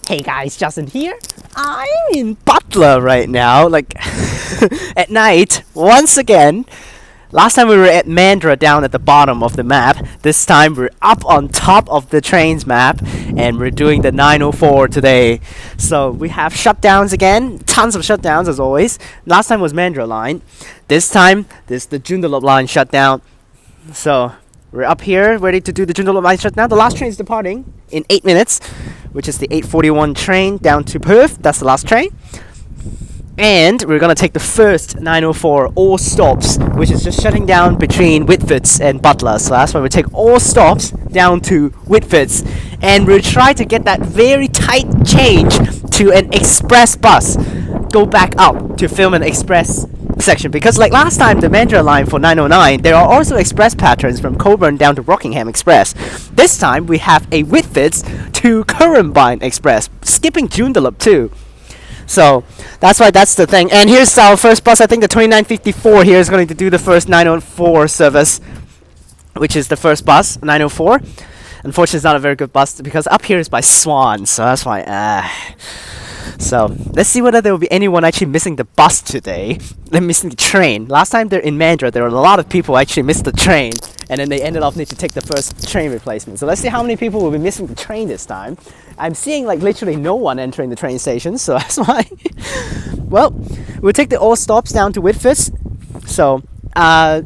Hey guys, Justin here. I'm in Butler right now, like at night, once again. Last time we were at Mandurah down at the bottom of the map. This time we're up on top of the trains map and we're doing the 904 today. So we have shutdowns again, tons of shutdowns as always. Last time was Mandurah line. This time, this is the Joondalup Line shutdown. So we're up here ready to do the Joondalup Line shutdown. The last train is departing in 8 minutes, which is the 8:41 train down to Perth. That's the last train. And we're gonna take the first 904 all stops, which is just shutting down between Whitfords and Butler. So that's why we take all stops down to Whitfords, and we'll try to get that very tight change to an express bus. Go back up to film an express section, because like last time the Mandurah line for 909, there are also express patterns from Coburn down to Rockingham Express. This time we have a Whitfords to Currambine Express, skipping Joondalup too. So that's why that's the thing. And here's our first bus. I think the 2954 here is going to do the first 904 service, which is the first bus, 904. Unfortunately, it's not a very good bus because up here is by Swan, so that's why. So let's see whether there will be anyone actually missing the bus today. They're missing the train. Last time they're in Mandurah, there were a lot of people who actually missed the train, and then they ended up need to take the first train replacement. So let's see how many people will be missing the train this time. I'm seeing like literally no one entering the train station, so that's why. Well, we'll take the all stops down to Whitfords. So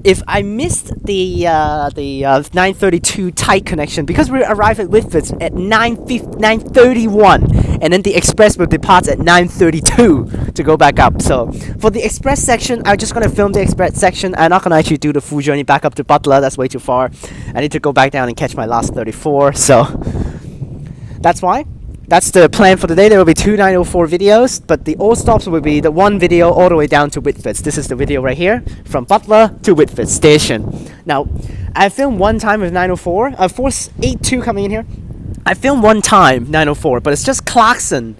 if I missed the 9:32 tight connection, because we arrive at Whitfords at 9:31, and then the express will depart at 9:32 to go back up. So for the express section, I'm just gonna film the express section. I'm not gonna actually do the full journey back up to Butler. That's way too far. I need to go back down and catch my last 34. So that's why. That's the plan for today. There will be 2 904 videos, but the all stops will be the one video all the way down to Whitfords. This is the video right here, from Butler to Whitford Station. Now, I filmed one time with 904, 482 coming in here. I filmed one time 904, but it's just Clarkson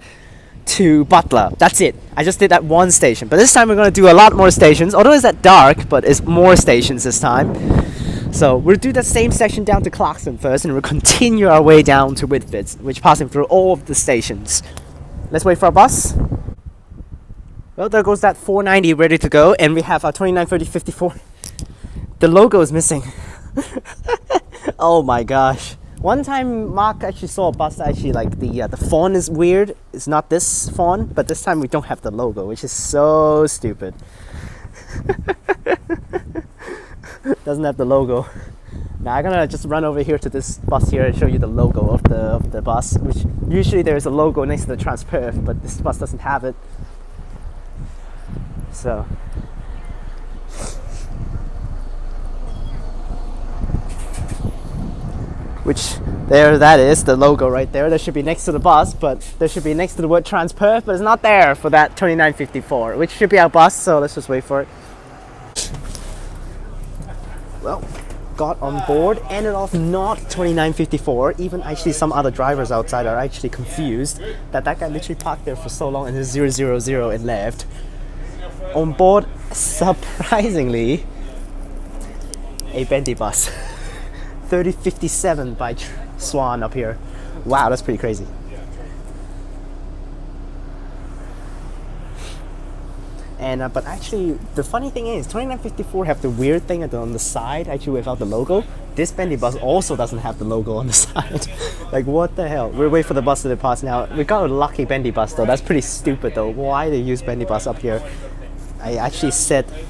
to Butler. That's it. I just did that one station. But this time we're going to do a lot more stations, although it's at dark, but it's more stations this time. So we'll do that same section down to Clarkson first, and we'll continue our way down to Whitfords, which passing through all of the stations. Let's wait for our bus. Well, there goes that 490 ready to go, and we have our 293054. The logo is missing. Oh my gosh. One time Mark actually saw a bus that actually like the font is weird. It's not this font, but this time we don't have the logo, which is so stupid. Doesn't have the logo. Now I'm gonna just run over here to this bus here and show you the logo of the bus, which usually there's a logo next to the Transperth, but this bus doesn't have it. So which there that is, the logo right there. There should be next to the bus, but there should be next to the word Transperth, but it's not there for that 2954, which should be our bus, so let's just wait for it. Well, got on board, ended off not 2954. Even actually some other drivers outside are actually confused that guy literally parked there for so long and it's 000 and left. On board, surprisingly, a bendy bus. 3057 by Swan up here. Wow, that's pretty crazy. And but actually, the funny thing is, 2954 have the weird thing on the side, actually without the logo. This bendy bus also doesn't have the logo on the side. Like, what the hell? We'll wait for the bus to depart now. We got a lucky bendy bus though. That's pretty stupid though. Why they use bendy bus up here? I actually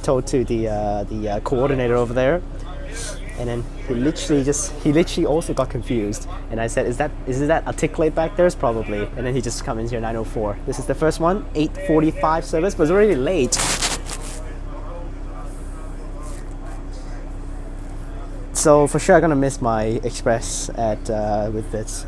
told to the coordinator over there, and then he literally also got confused. And I said, is that articulate back there? It's probably. And then he just comes in here 904. This is the first one, 8:45 service, but it's already late. So for sure I'm gonna miss my express at Whitfords.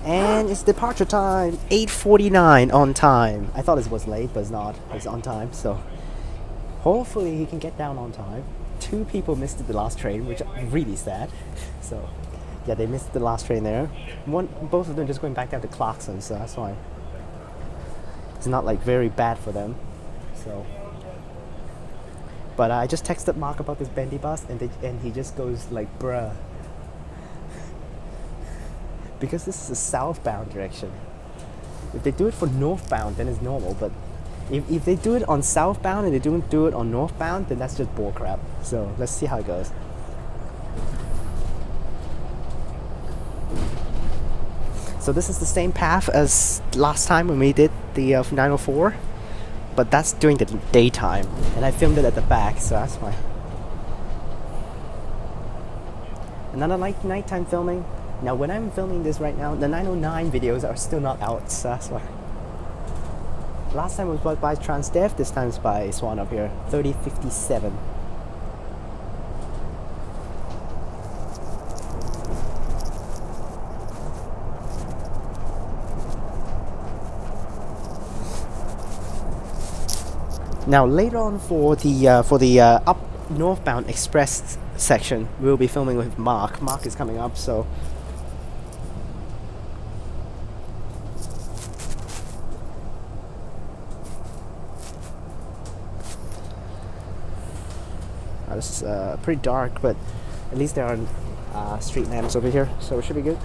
And it's departure time, 8:49 on time. I thought it was late, but it's not. It's on time, so hopefully he can get down on time. 2 people missed the last train, which is really sad. So yeah, they missed the last train there. Both of them just going back down to Clarkson, so that's why it's not like very bad for them. So But I just texted Mark about this bendy bus, and he just goes like, bruh. Because this is a southbound direction. If they do it for northbound, then it's normal. But if they do it on southbound and they don't do it on northbound, then that's just bullcrap. So let's see how it goes. So this is the same path as last time when we did the 904, but that's during the daytime, and I filmed it at the back, so that's why. Another nighttime filming. Now when I'm filming this right now, the 909 videos are still not out, so that's why. Last time was by Transperth, this time it's by Swan up here, 3057. Now later on for the up northbound express section, we'll be filming with Mark. Mark is coming up, so. This is pretty dark, but at least there are street lamps over here, so it should be good.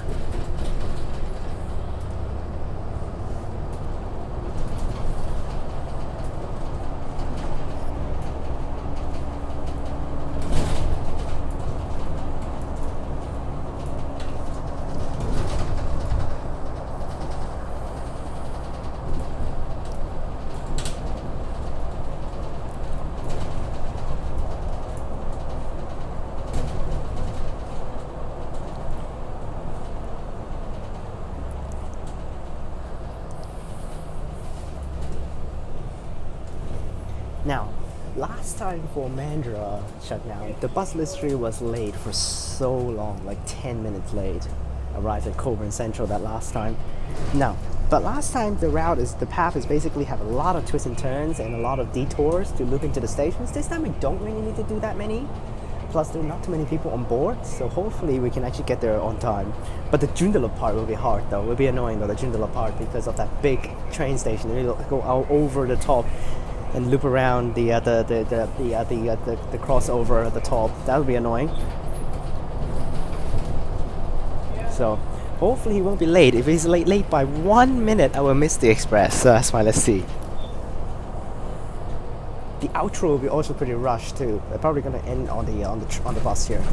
Now, last time for Mandurah shutdown, the bus literally was late for so long, like 10 minutes late. Arrived at Coburn Central that last time. Now, but last time the path is basically have a lot of twists and turns and a lot of detours to loop into the stations. This time we don't really need to do that many. Plus there are not too many people on board, so hopefully we can actually get there on time. But the Joondalup part will be hard though, it will be annoying though, the Joondalup part, because of that big train station. It will go out over the top and loop around the crossover at the top. That would be annoying. So hopefully he won't be late. If he's late by 1 minute, I will miss the express. So that's why. Let's see. The outro will be also pretty rushed too. They're probably gonna end on the bus here.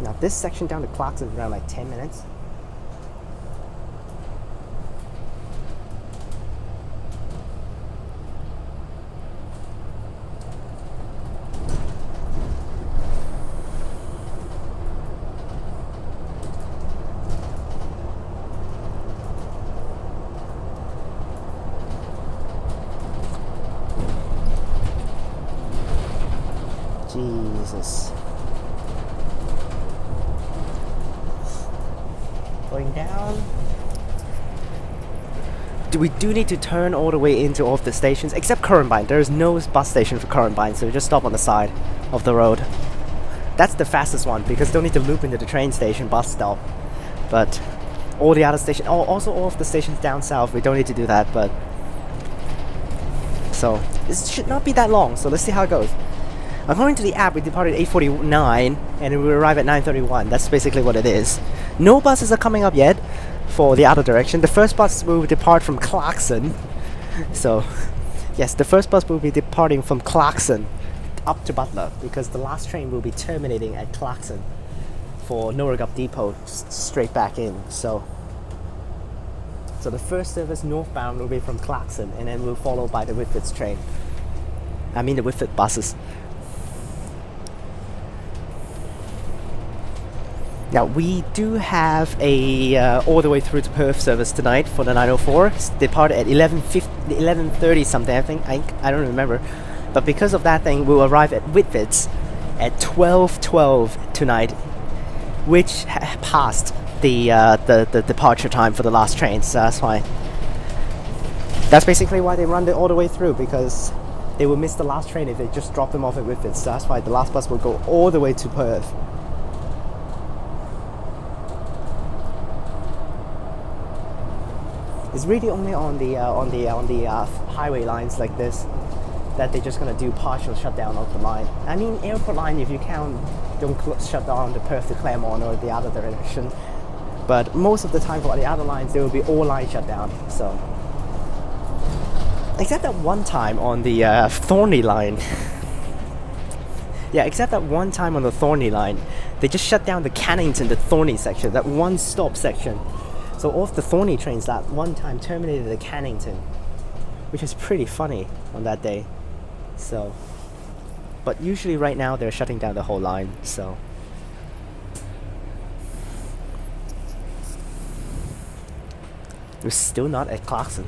Now this section down to Clarkson is around like 10 minutes. Jesus. Going down. We do need to turn all the way into all of the stations, except Currambine. There is no bus station for Currambine, so we just stop on the side of the road. That's the fastest one, because you don't need to loop into the train station bus stop. But all the other stations, also all of the stations down south, we don't need to do that, but... So, this should not be that long, so let's see how it goes. According to the app, we departed 8:49 and we arrive at 9:31. That's basically what it is. No buses are coming up yet for the other direction. The first bus will depart from Clarkson. So, yes, the first bus will be departing from Clarkson up to Butler, because the last train will be terminating at Clarkson for Noragup Depot straight back in. So the first service northbound will be from Clarkson, and then we'll follow by the Whitfords train. I mean the Whitford buses. Now we do have a all the way through to Perth service tonight for the 904. It's departed at 11:30 something, I think. I don't remember. But because of that thing, we'll arrive at Whitfords at 12:12 tonight, which passed the departure time for the last train. So that's why. That's basically why they run it all the way through, because they will miss the last train if they just drop them off at Whitfords. So that's why the last bus will go all the way to Perth. It's really only on the highway lines like this that they're just gonna do partial shutdown of the line. I mean, airport line, if you count, don't shut down the Perth to Claremont or the other direction. But most of the time for the other lines, there will be all line shut down. So, except that one time on the Thorney line. Yeah, except that one time on the Thorney line, they just shut down the Cannington, the Thorney section, that one stop section. So off the Thorney trains that one time terminated at Cannington, which is pretty funny on that day. So, but usually right now they're shutting down the whole line. So, we're still not at Clarkson.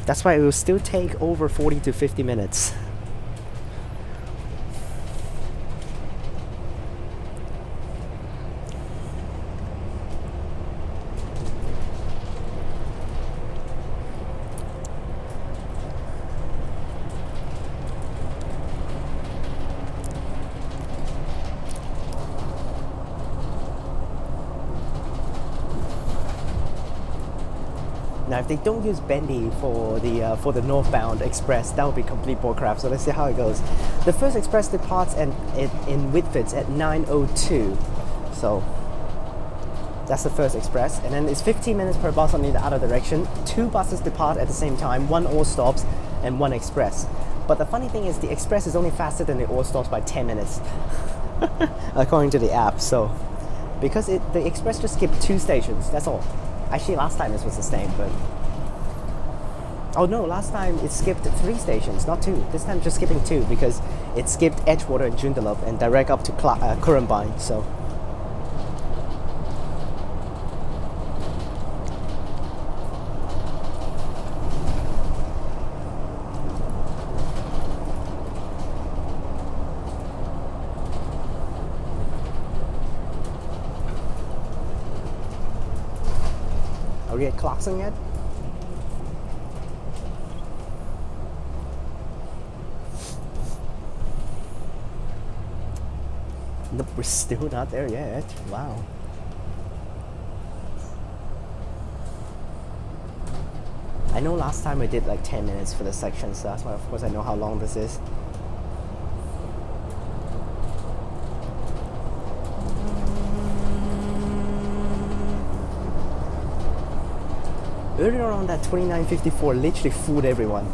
That's why it will still take over 40 to 50 minutes. Now, if they don't use Bendy for the northbound express, that would be complete bullcrap. So let's see how it goes. The first express departs in Whitfords at 9:02. So that's the first express, and then it's 15 minutes per bus on the other direction. 2 buses depart at the same time, 1 all stops and 1 express. But the funny thing is, the express is only faster than the all stops by 10 minutes, according to the app. So because the express just skipped 2 stations, that's all. Actually, last time this was the same, but... Oh no, last time it skipped 3 stations, not 2. This time just skipping 2 because it skipped Edgewater and Joondalup and direct up to Currambine, so... Are we at Clarkson yet? Nope, we're still not there yet. Wow. I know last time I did like 10 minutes for this section, so that's why of course I know how long this is. Earlier on, that 2954 literally fooled everyone.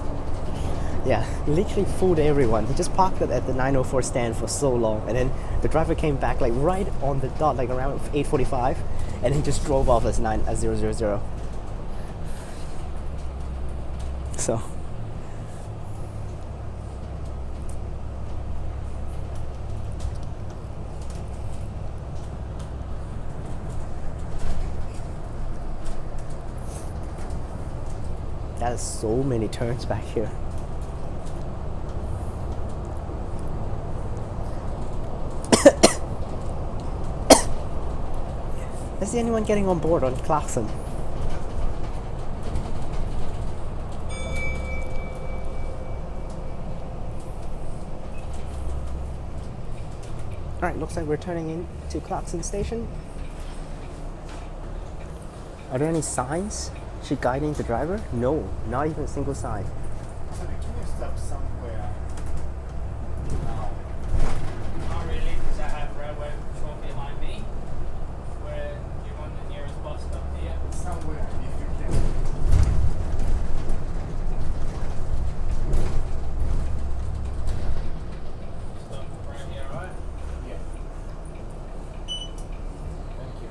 Yeah, literally fooled everyone. He just parked it at the 904 stand for so long, and then the driver came back like right on the dot, like around 8:45, and he just drove off as 000. So. There's so many turns back here. Is there anyone getting on board on Clarkson? Alright, looks like we're turning in to Clarkson station. Are there any signs guiding the driver? No, not even a single sign. So can you stop somewhere now? Not really, because I have railway patrol behind me. Where do you want the nearest bus stop here? Somewhere, if you can. Stop right here, right? Yeah. Thank you.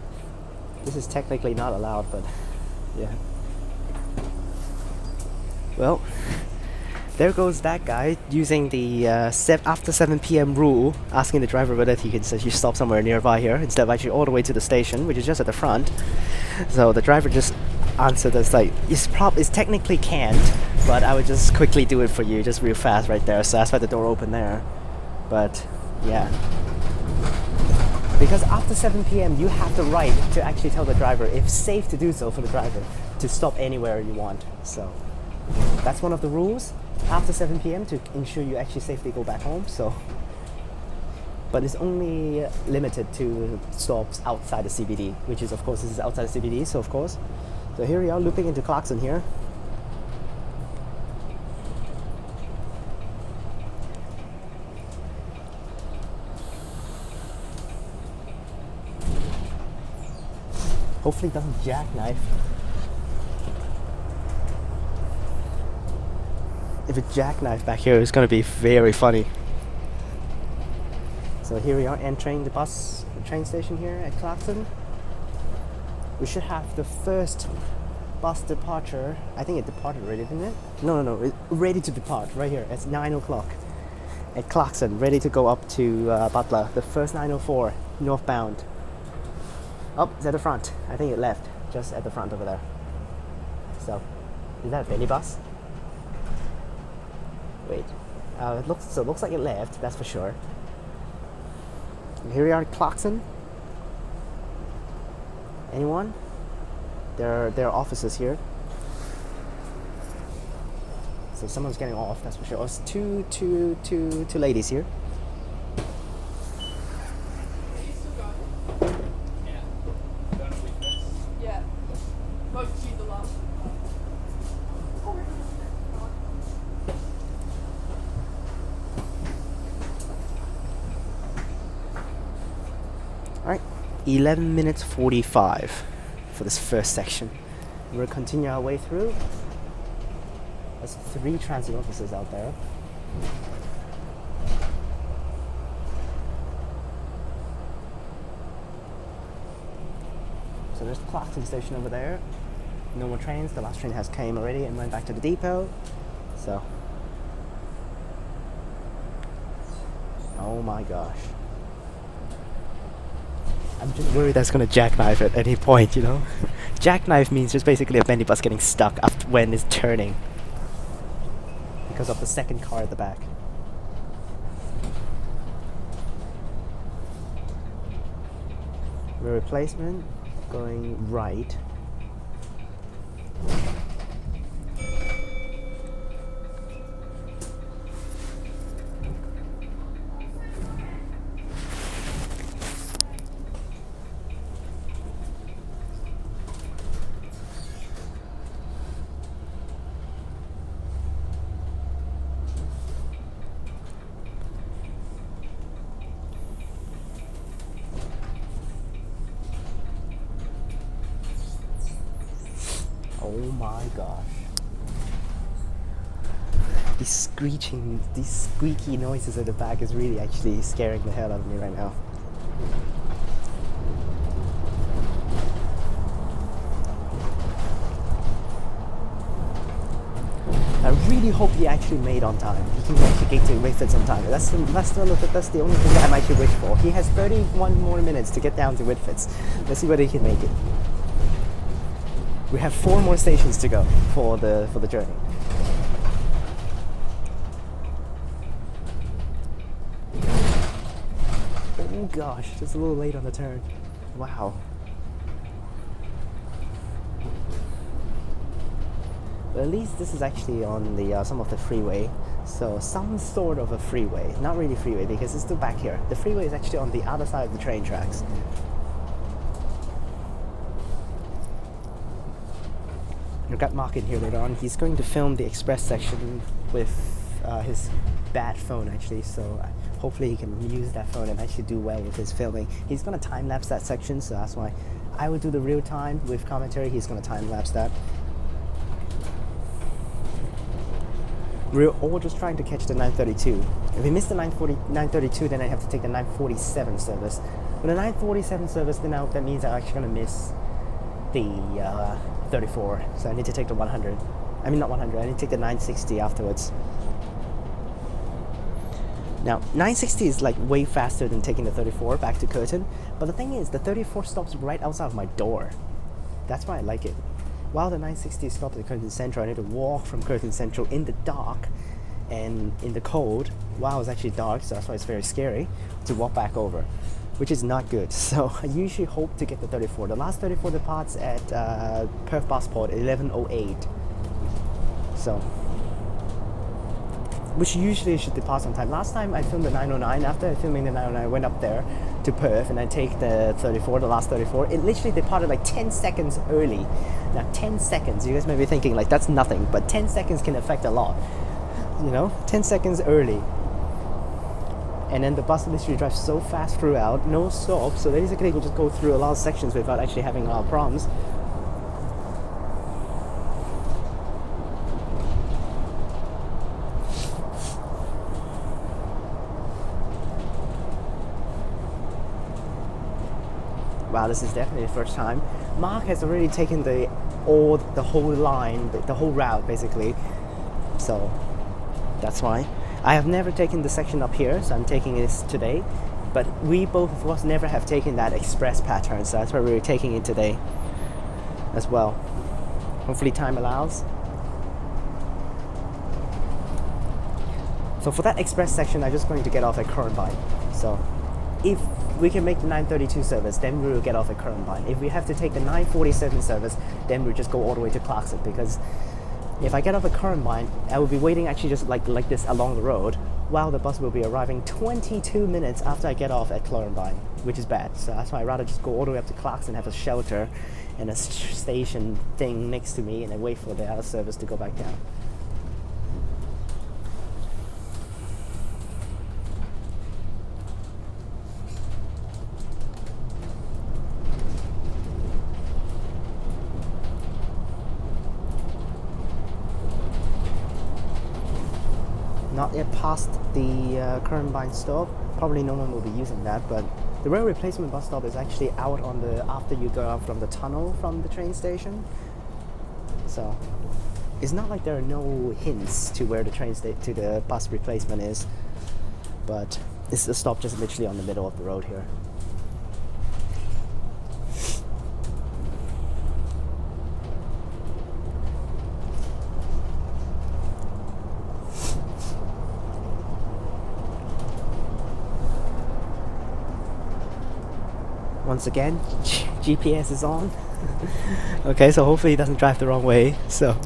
This is technically not allowed, but yeah. Well, there goes that guy using the after 7 p.m. rule, asking the driver whether he can stop somewhere nearby here instead of actually all the way to the station, which is just at the front. So the driver just answered us like, it's technically can't, but I would just quickly do it for you, just real fast right there. So that's why the door opened there. But yeah. Because after 7 p.m. you have the right to actually tell the driver, if safe to do so for the driver, to stop anywhere you want. So that's one of the rules after 7 p.m. to ensure you actually safely go back home. So, but it's only limited to stops outside the CBD, which is of course this is outside the CBD. So of course, so here we are looping into Clarkson here. Hopefully it doesn't jackknife. If it jackknife back here, it's gonna be very funny. So here we are entering the train station here at Clarkson. We should have the first bus departure. I think it departed already, didn't it? No, it's ready to depart right here. It's 9 o'clock at Clarkson, ready to go up to Butler. The first 9:04 northbound. Oh, it's at the front. I think it left just at the front over there. So, is that a penny bus? Wait, it looks like it left. That's for sure. And here we are at Clarkson. Anyone? There are offices here. So someone's getting off. That's for sure. Oh, it's two ladies here. Are you still going? Yeah. Going to Whitfords. Yeah. Both Joondalup. Alright, 11 minutes 45 for this first section. We'll continue our way through. There's 3 transit offices out there. So there's the Clarkson station over there. No more trains. The last train has came already and went back to the depot. So, oh my gosh. I'm just worried that's gonna jackknife at any point, you know? Jackknife means just basically a bendy bus getting stuck after when it's turning. Because of the second car at the back. The replacement going right. Oh my gosh. These squeaky noises at the back is really actually scaring the hell out of me right now. I really hope he actually made on time. He can actually get to Whitfords on time. That's the only thing that I'm actually wish for. He has 31 more minutes to get down to Whitfords. Let's see whether he can make it. We have 4 more stations to go for the journey. Oh gosh, just a little late on the turn. Wow. But at least this is actually on the some of the freeway. So some sort of a freeway. Not really freeway because it's still back here. The freeway is actually on the other side of the train tracks. We've got Mark in here later on. He's going to film the express section with his bad phone actually, so hopefully he can use that phone and actually do well with his filming. He's going to time lapse that section, so that's why I will do the real time with commentary. He's going to time lapse that. We're all just trying to catch the 9:32. If we miss the 9:32, then I have to take the 9:47 service. With the 9:47 service, then that means I'm actually going to miss the 34, so I need to take the 100. I mean not 100, I need to take the 960 afterwards. Now 960 is like way faster than taking the 34 back to Curtin, but the thing is the 34 stops right outside of my door. That's why I like it. While the 960 stops at Curtin Central, I need to walk from Curtin Central in the dark and in the cold, while it's actually dark, so that's why it's very scary, to walk back over, which is not good. So I usually hope to get the 34. The last 34 departs at Perth Busport 11:08. So, which usually should depart sometime. Last time I filmed the 909. After filming the 909, I went up there to Perth and I take the 34, the last 34. It literally departed like 10 seconds early. Now 10 seconds, you guys may be thinking like that's nothing, but 10 seconds can affect a lot. You know, 10 seconds early. And then the bus literally drives so fast throughout, no stop, so basically we'll just go through a lot of sections without actually having a lot of problems. Wow, this is definitely the first time. Mark has already taken the whole line, the whole route basically. So that's why. I have never taken the section up here, so I'm taking this today. But we both of us never have taken that express pattern, so that's why we're taking it today as well. Hopefully time allows. So for that express section, I'm just going to get off at Currambine. So if we can make the 9:32 service, then we will get off at Currambine. If we have to take the 9:47 service, then we'll just go all the way to Clarkson, because if I get off at Currambine, I will be waiting actually just like this along the road, while the bus will be arriving 22 minutes after I get off at Currambine, which is bad. So that's why I'd rather just go all the way up to Clarkson, have a shelter and a station thing next to me, and then wait for the other service to go back down. Not yet past the Currambine stop. Probably no one will be using that, but the rail replacement bus stop is actually out on the after you go out from the tunnel from the train station. So it's not like there are no hints to where the to the bus replacement is, but it's a stop just literally on the middle of the road here. Once again, GPS is on. Okay, so hopefully it doesn't drive the wrong way. So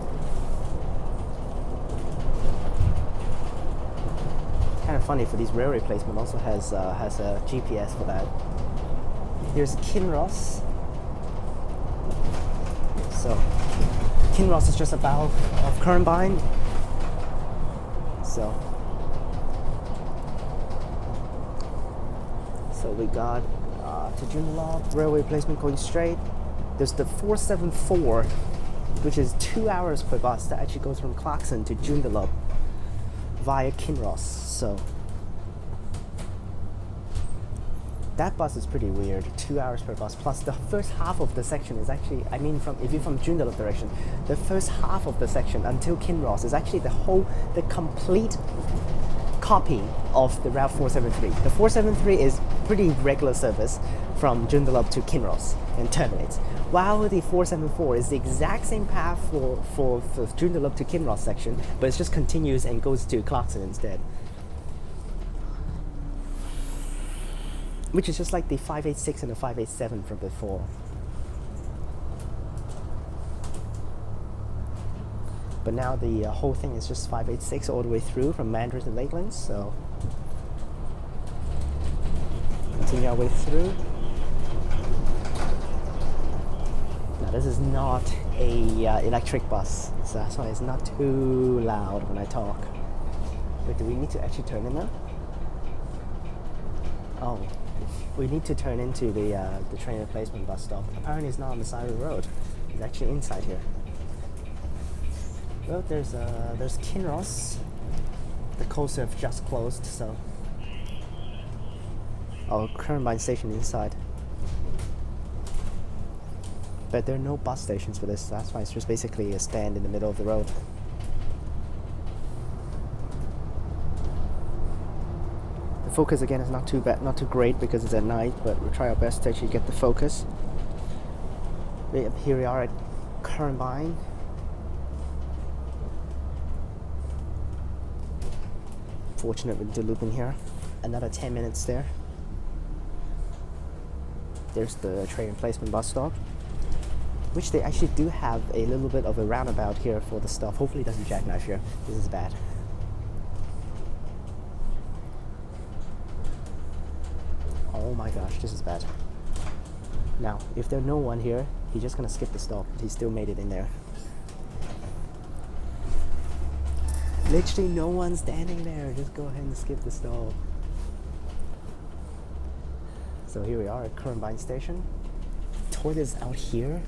it's kind of funny, for these rail replacement also has a GPS for that. Here's Kinross. So Kinross is just above of Currambine. So we got to Joondalup railway replacement going straight. There's the 474, which is 2 hours per bus that actually goes from Clarkson to Joondalup via Kinross. So that bus is pretty weird. 2 hours per bus, plus the first half of the section is actually, I mean, if you're from Joondalup direction, the first half of the section until Kinross is actually the complete copy of the Route 473. The 473 is pretty regular service from Joondalup to Kinross and terminates, while the 474 is the exact same path for Joondalup to Kinross section, but it just continues and goes to Clarkson instead, which is just like the 586 and the 587 from before. But now the whole thing is just 586 all the way through from Mandarin to Lakelands, so continue our way through. Now this is not a electric bus, so that's why it's not too loud when I talk. Wait, do we need to actually turn in now? Oh, we need to turn into the train replacement bus stop. Apparently it's not on the side of the road. It's actually inside here. Well, there's Kinross. The coast have just closed, so Currambine station inside. But there are no bus stations for this, so that's why it's just basically a stand in the middle of the road. The focus again is not too bad, not too great because it's at night, but we'll try our best to actually get the focus. Here we are at Currambine. Fortunate with the loop in here. Another 10 minutes there. There's the train replacement bus stop, which they actually do have a little bit of a roundabout here for the stop. Hopefully it doesn't jackknife here. This is bad. Oh my gosh, this is bad. Now, if there's no one here, he's just gonna skip the stop. He still made it in there. Literally no one standing there. Just go ahead and skip the stop. So here we are at Currambine Station. Toilets out here?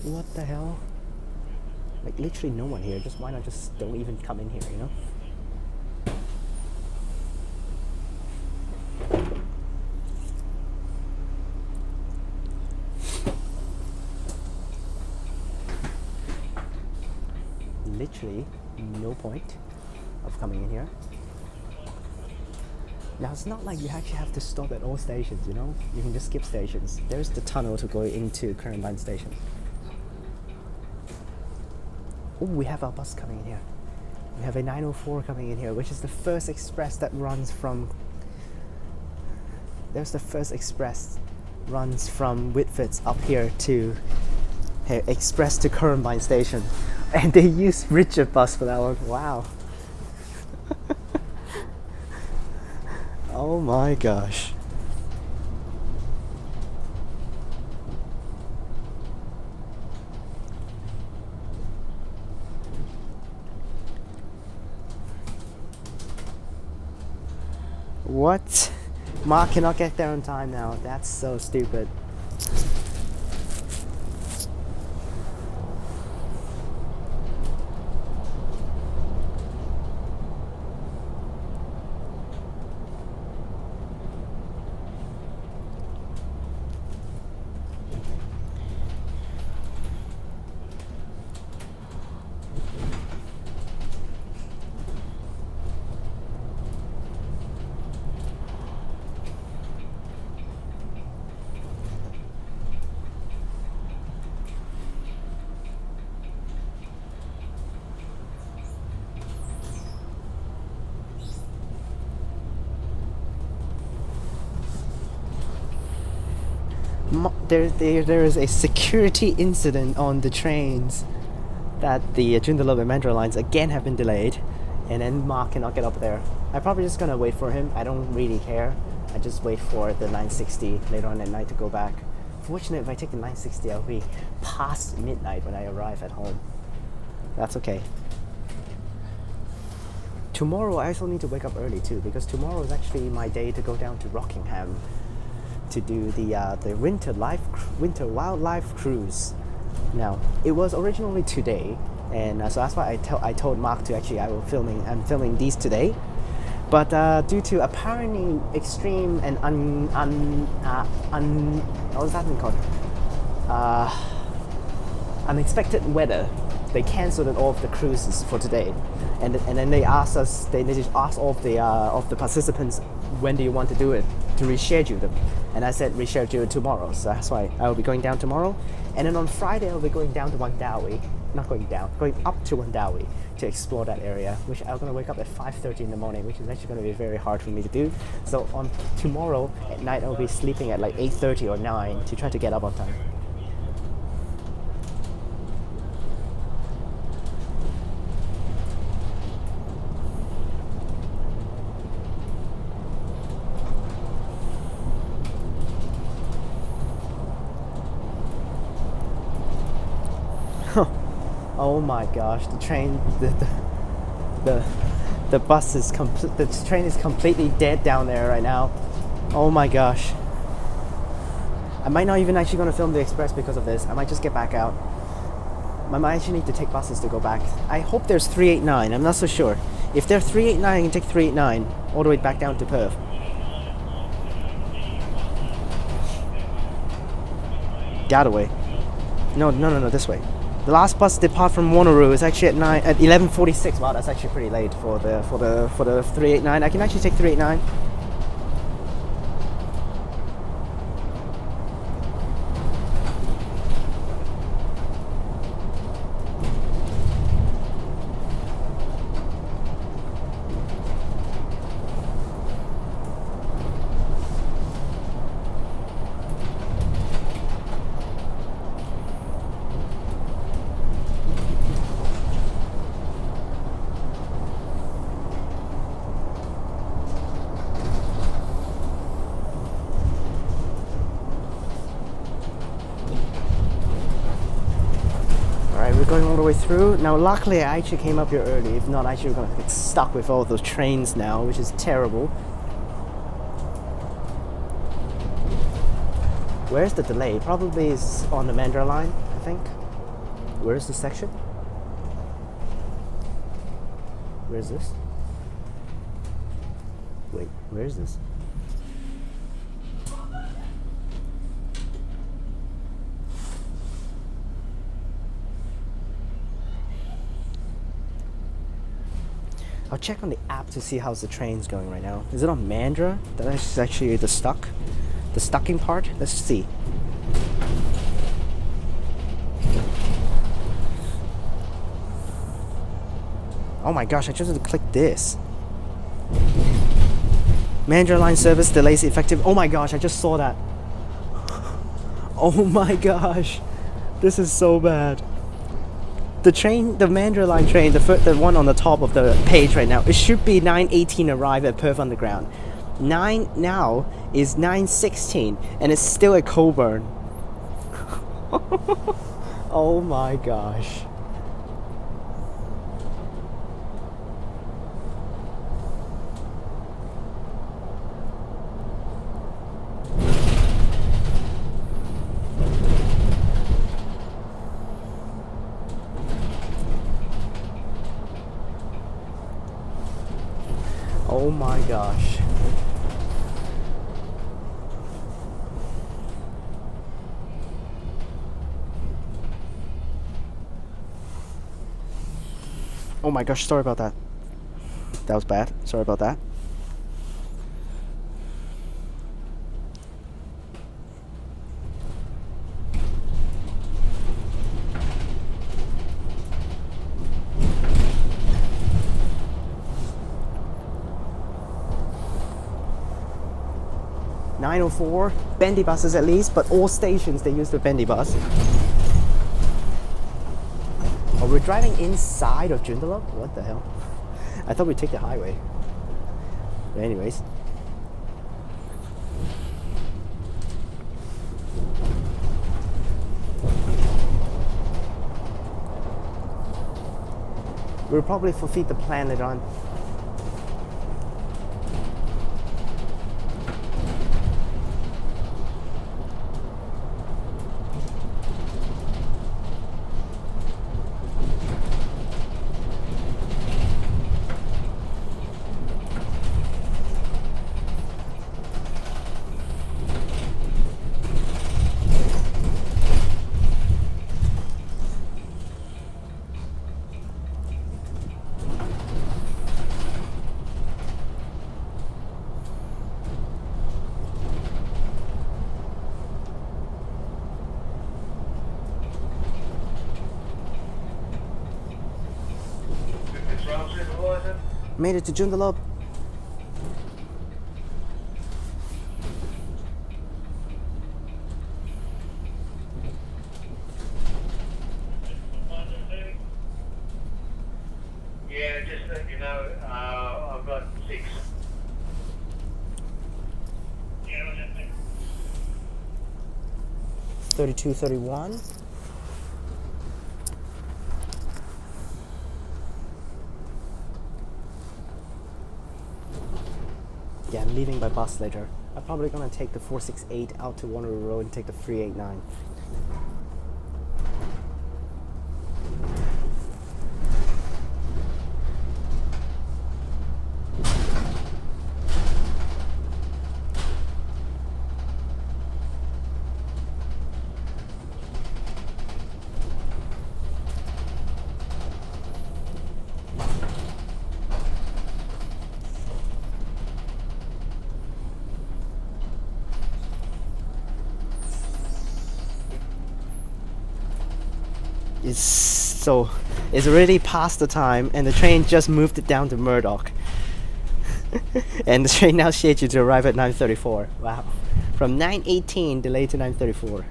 What the hell? Like literally no one here. Just why not just don't even come in here, you know? Literally no point of coming in here. Now it's not like you actually have to stop at all stations, you know? You can just skip stations. There's the tunnel to go into Currambine Station. Oh, we have our bus coming in here. We have a 904 coming in here, which is the first express that runs from... There's the first express runs from Whitfords up here to... express to Currambine Station. And they use Richard bus for that one. Wow. Oh my gosh. What? Mark cannot get there on time now. That's so stupid. There is a security incident on the trains that the Joondalup and Mandurah lines again have been delayed, and then Mark cannot get up there. I'm probably just gonna wait for him. I don't really care. I just wait for the 960 later on at night to go back. Fortunately, if I take the 960, I'll be past midnight when I arrive at home. That's okay. Tomorrow I also need to wake up early too, because tomorrow is actually my day to go down to Rockingham to do the winter wildlife cruise. Now it was originally today, and so that's why I told Mark to actually I'm filming these today, but due to apparently extreme and what was that thing called? Unexpected weather, they cancelled all of the cruises for today, and then they asked us. They just asked all of the participants, when do you want to do it, to reschedule them. And I said reschedule it tomorrow, so that's why I will be going down tomorrow. And then on Friday I'll be going down to Joondalup, going up to Joondalup to explore that area, which I'm gonna wake up at 5:30 in the morning, which is actually gonna be very hard for me to do. So on tomorrow at night I'll be sleeping at like 8:30 or 9 to try to get up on time. Oh my gosh, the train, the bus is the train is completely dead down there right now. Oh my gosh. I might not even actually gonna film the express because of this. I might just get back out. I might actually need to take buses to go back. I hope there's 389, I'm not so sure. If there's 389, I can take 389 all the way back down to Perth. That way. No, this way. The last bus depart from Wanneroo is actually at 11:46. Wow, that's actually pretty late for the 389. I can actually take 389. Going all the way through. Now luckily I actually came up here early, if not actually we're gonna get stuck with all those trains now, which is terrible. Where's the delay? Probably is on the Mandra line, I think. Where's the section? Where's this? Wait, where is this? I'll check on the app to see how's the train's going right now. Is it on Mandra? That's actually the stucking part. Let's see. Oh my gosh, I just had to click this. Mandra line service delays effective. Oh my gosh, I just saw that. Oh my gosh. This is so bad. The train, the Mandra line train, the one on the top of the page right now, it should be 9:18 arrive at Perth Underground. 9 now is 9:16 and it's still at Coburn. Oh my gosh. Oh my gosh. Oh my gosh, sorry about that. That was bad. Sorry about that. .904 bendy buses at least, but all stations they use the bendy bus. Oh, we're driving inside of Joondalup? What the hell? I thought we'd take the highway. But anyways. We'll probably fulfill the plan later on. Made it to Joondalup. Yeah, just let you know, I've got 6. Yeah, what's happening? 3231. Yeah, I'm leaving by bus later. I'm probably gonna take the 468 out to Waterloo Road and take the 389. It's already past the time and the train just moved it down to Murdoch. And the train now scheduled to arrive at 9:34. Wow. From 9:18 delayed to 9:34.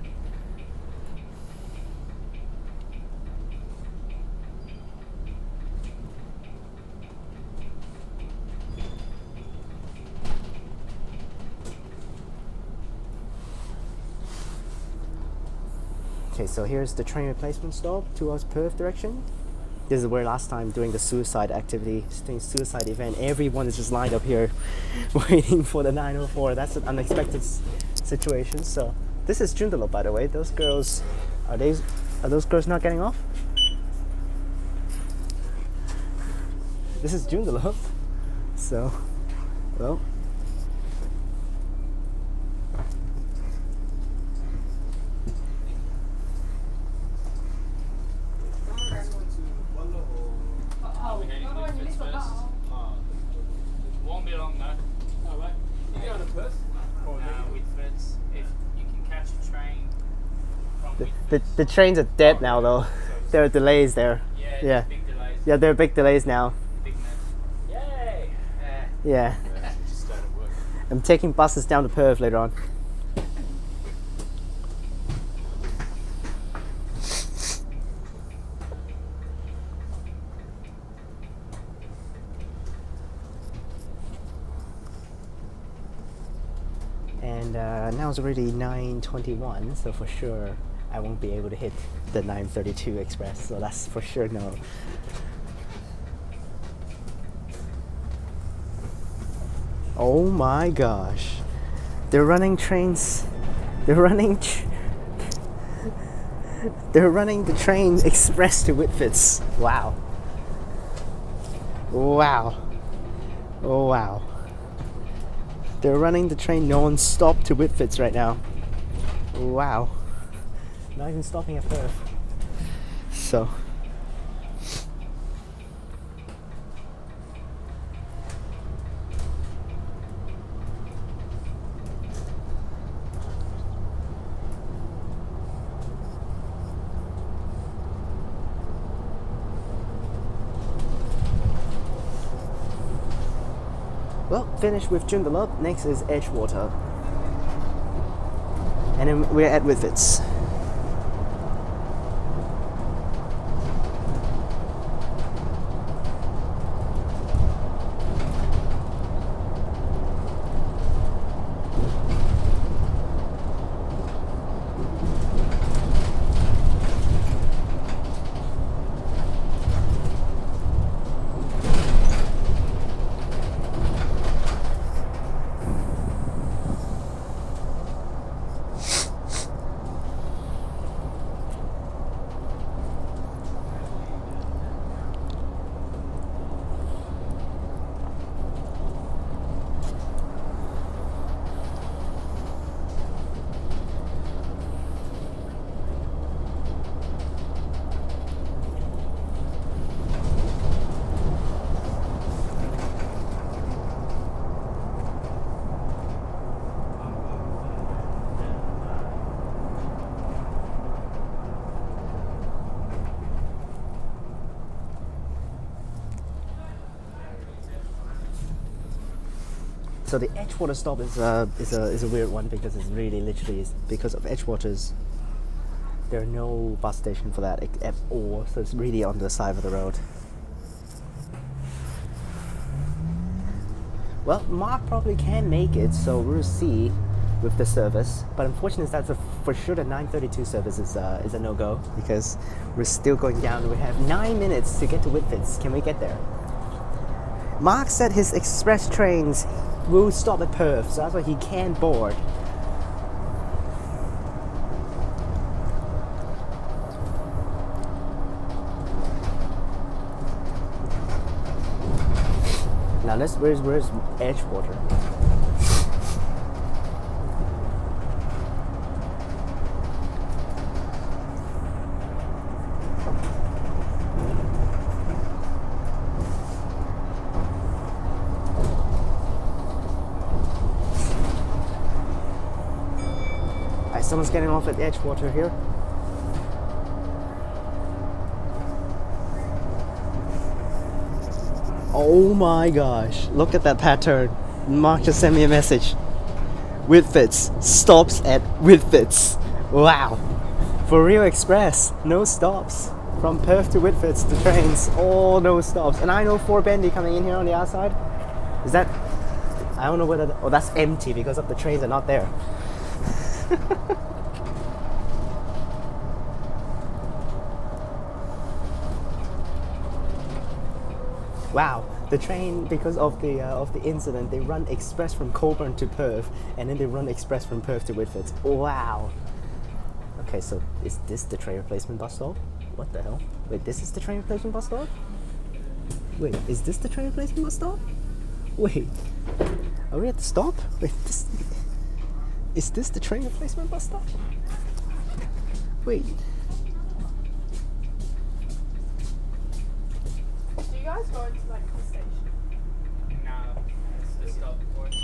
Okay, so here's the train replacement stop towards Perth direction. This is where last time doing the suicide activity, doing suicide event, everyone is just lined up here waiting for the 904. That's an unexpected situation, so This is Joondalup, by the way. Those girls, are those girls not getting off? This is Joondalup. So, well. We're heading Whitfords first. Won't be long though. Oh, right. You going to Perth? Whitfords. If you can catch a train from Whitfords. The trains are dead now, though. There are delays there. Yeah, Yeah. big delays. Yeah, there are big delays now. Big mess. Yay! Yeah. Just started work. I'm taking buses down to Perth later on. And now it's already 9:21, so for sure I won't be able to hit the 9:32 express, so that's for sure no. Oh my gosh. They're running trains. They're running they're running the train express to Whitfords. Wow. Wow. Oh wow. They're running the train non-stop to Whitfords right now. Wow. Not even stopping at Perth. So. Well, finished with Joondalup. Next is Edgewater. And then we're at Whitfords. So the Edgewater stop is a weird one because it's really literally because of Edgewater's. There are no bus station for that at all, so it's really on the side of the road. Well, Mark probably can make it, so we'll see with the service. But unfortunately, that's for sure the 9:32 service is a no-go because we're still going down. We have 9 minutes to get to Whitfords. Can we get there? Mark said his express trains will stop at Perth, so that's why he can't board. Now where's Edgewater? Someone's getting off at Edgewater here. Oh my gosh, look at that pattern. Mark just sent me a message. Whitfords stops at Whitfords. Wow. For real express, no stops. From Perth to Whitfords, the trains, all no stops. And I know 4 Bendy coming in here on the outside. Is that, I don't know whether, oh that's empty because of the trains are not there. Wow, The train, because of the incident, they run express from Coburn to Perth, and then they run express from Perth to Whitfords. Wow. Okay, so is this the train replacement bus stop? What the hell? Wait, this is the train replacement bus stop? Wait, is this the train replacement bus stop? Wait, are we at the stop? Wait, this is this the train replacement bus stop? Wait. Do you guys go into like the station? No, it's the stop point.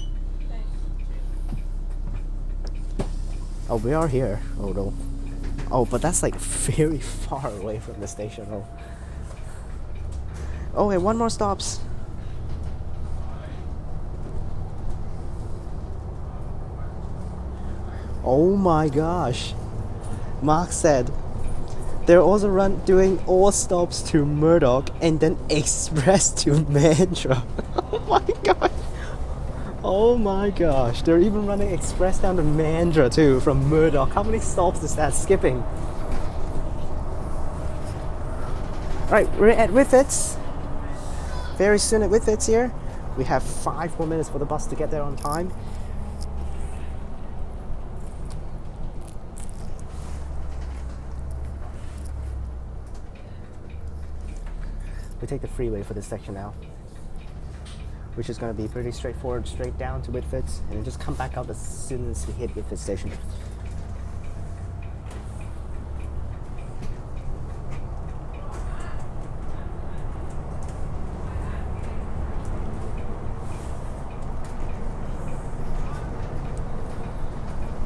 Oh, we are here. Oh no. Oh, but that's like very far away from the station. Oh. Oh, wait, one more stops. Oh my gosh. Mark said they're also doing all stops to Murdoch and then express to Mandurah. Oh my god. Oh my gosh. They're even running express down to Mandurah too from Murdoch. How many stops is that skipping? Right, we're at Whitfords. Very soon at Whitfords here. We have 5 more minutes for the bus to get there on time. We take the freeway for this section now, which is going to be pretty straightforward, straight down to Whitfords, and then just come back out as soon as we hit Whitfords station.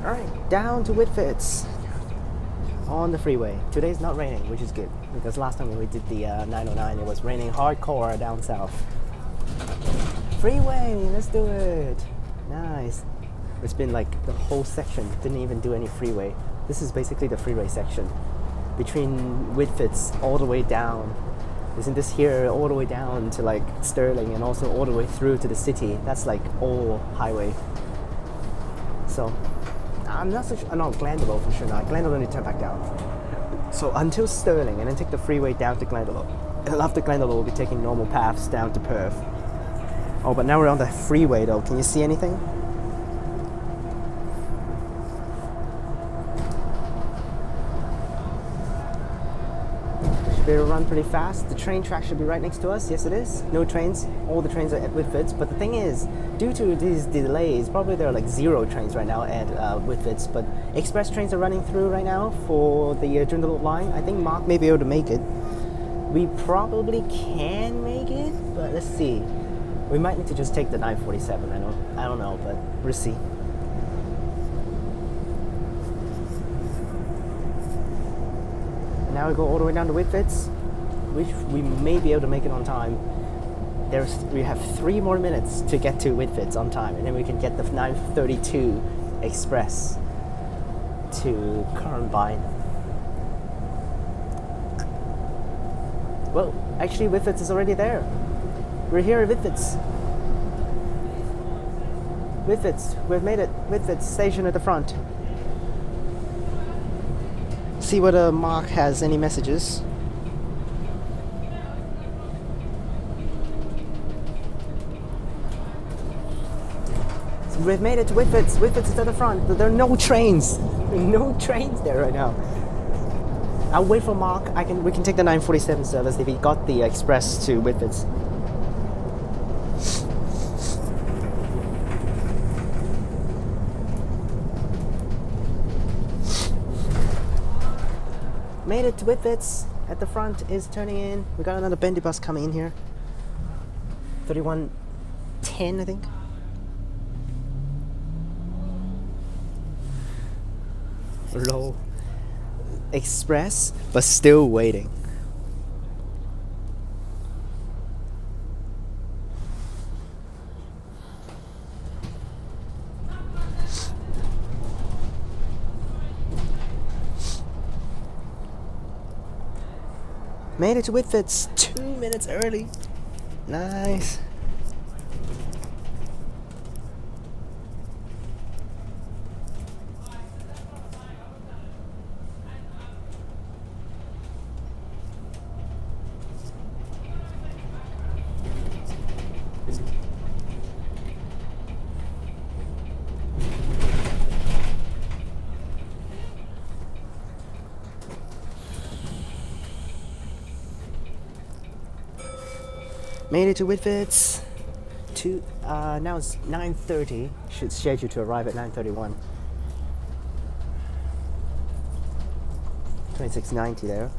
Alright, down to Whitfords on the freeway. Today's not raining, which is good, because last time when we did the 909 it was raining hardcore down south. Freeway, let's do it. Nice. It's been like the whole section didn't even do any freeway. This is basically the freeway section between Whitfords all the way down. Isn't this here all the way down to like Stirling and also all the way through to the city? That's like all highway. So I'm not so sure. No, Joondalup for sure not. Joondalup need to turn back down. So until Stirling, and then take the freeway down to Joondalup. And after Joondalup, we'll be taking normal paths down to Perth. Oh, but now we're on the freeway though. Can you see anything? Should be able to run pretty fast. The train track should be right next to us. Yes, it is. No trains. All the trains are at Whitfords. But the thing is, due to these delays, probably there are like 0 trains right now at Whitfords. But express trains are running through right now for the Joondalup line. I think Mark may be able to make it. We probably can make it, but let's see. We might need to just take the 947. I don't know, but we'll see. Now we go all the way down to Whitfords, which we may be able to make it on time. We have 3 more minutes to get to Whitfords on time, and then we can get the 932 express to Currambine. Well, actually Whitfords is already there. We're here at Whitfords. Whitfords, we've made it. Whitfords station at the front. See whether Mark has any messages. So we've made it to Whitfords. Whitfords is at the front. There are no trains. No trains there right now. I'll wait for Mark. We can take the 947 service if he got the express to Whitfords. Made it to Whitfords. At the front is turning in. We got another bendy bus coming in here. 3110, I think. Low express, but still waiting. Made it to Whitfords 2 minutes early. Nice. Made it to Whitfords. Now it's 9:30. Should schedule to arrive at 9:31. 2690 there.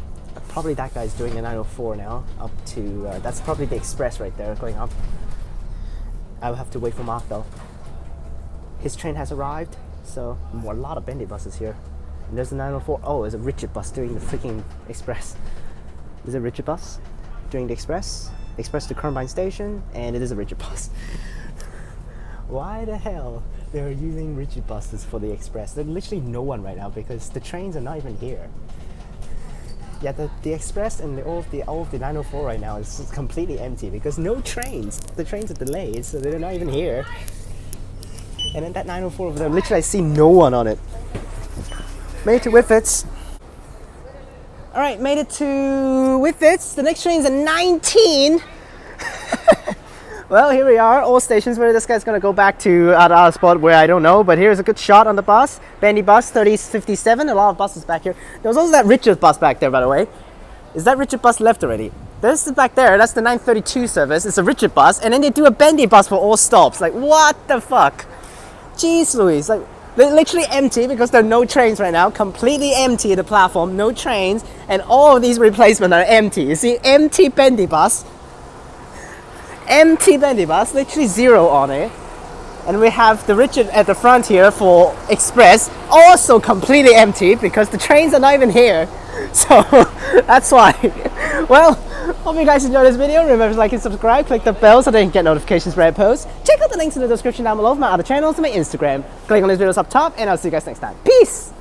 Probably that guy's doing a 904 now. Up to that's probably the express right there going up. I'll have to wait for Mark though. His train has arrived, so a lot of bendy buses here. And there's a 904. Oh, there's a Richard bus doing the freaking express. There's a Richard bus doing the express to Currambine Station, and it is a Richard bus. Why the hell they're using Richard buses for the express? There's literally no one right now because the trains are not even here. Yeah, the express and all of the 904 right now is just completely empty because no trains. The trains are delayed, so they're not even here. And then that 904 over there, literally I see no one on it. Made it to Whitfords. Alright, made it to Whitfords. The next train is at 19. Well, here we are, all stations where this guy's gonna go back to other spot where I don't know, but here's a good shot on the bus. Bendy bus 3057, a lot of buses back here. There was also that Richard bus back there, by the way. Is that Richard bus left already? This is back there, that's the 932 service. It's a Richard bus, and then they do a Bendy bus for all stops. Like, what the fuck? Jeez Louise, like, they're literally empty because there are no trains right now. Completely empty, the platform, no trains, and all of these replacements are empty. You see, empty Bendy bus. Empty Bendy bus, literally zero on it. And we have the Richard at the front here for express, also completely empty because the trains are not even here. So that's why. Well, hope you guys enjoyed this video. Remember to like and subscribe, click the bell so that you can get notifications for I post. Check out the links in the description down below for my other channels and my Instagram. Click on these videos up top, and I'll see you guys next time. Peace!